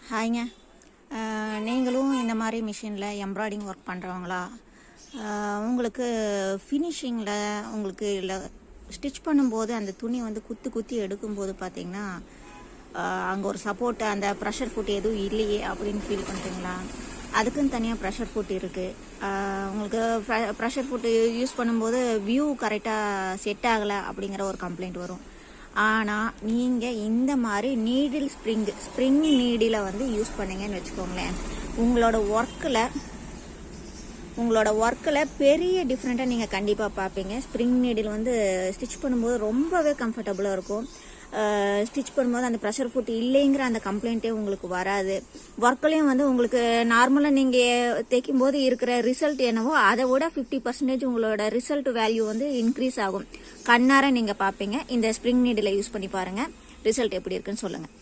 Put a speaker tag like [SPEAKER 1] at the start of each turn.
[SPEAKER 1] ஹாய்ங்க. நீங்களும் இந்த மாதிரி மிஷினில் எம்ப்ராய்டிங் ஒர்க் பண்ணுறவங்களா? உங்களுக்கு ஃபினிஷிங்கில் உங்களுக்கு இல்லை ஸ்டிச் பண்ணும்போது அந்த துணி வந்து குத்தி எடுக்கும்போது பார்த்தீங்கன்னா அங்கே ஒரு சப்போர்ட்டு அந்த ப்ரெஷர் ஃபுட் எதுவும் இல்லையே அப்படின்னு ஃபீல் பண்ணுறீங்களா? அதுக்குன்னு தனியாக ப்ரெஷர் ஃபுட் இருக்குது. உங்களுக்கு ப்ரெஷர் ஃபுட்டு யூஸ் பண்ணும்போது வியூ கரெக்டாக செட் ஆகலை அப்படிங்கிற ஒரு கம்ப்ளைண்ட் வரும். ஆனால் நீங்கள் இந்த மாதிரி நீடில் ஸ்ப்ரிங் நீடில் வந்து யூஸ் பண்ணீங்கன்னு வச்சுக்கோங்களேன், உங்களோட ஒர்க்கில் பெரிய டிஃப்ரெண்ட்டாக நீங்கள் கண்டிப்பாக பார்ப்பீங்க. ஸ்ப்ரிங் நீடில் வந்து ஸ்டிச் பண்ணும்போது ரொம்பவே கம்ஃபர்டபுளாக இருக்கும். ஸ்டிச் பண்ணும்போது அந்த ப்ரெஷர் ஃபுட் இல்லைங்கிற அந்த கம்ப்ளைண்ட்டே உங்களுக்கு வராது. ஒர்க்லேயும் வந்து உங்களுக்கு நார்மலாக நீங்கள் தைக்கும் போது இருக்கிற ரிசல்ட் என்னவோ அதை விட 50% உங்களோட ரிசல்ட் வேல்யூ வந்து இன்க்ரீஸ் ஆகும். கண்ணார நீங்கள் பார்ப்பீங்க. இந்த ஸ்ப்ரிங் நீடில் யூஸ் பண்ணி பாருங்கள், ரிசல்ட் எப்படி இருக்குன்னு சொல்லுங்கள்.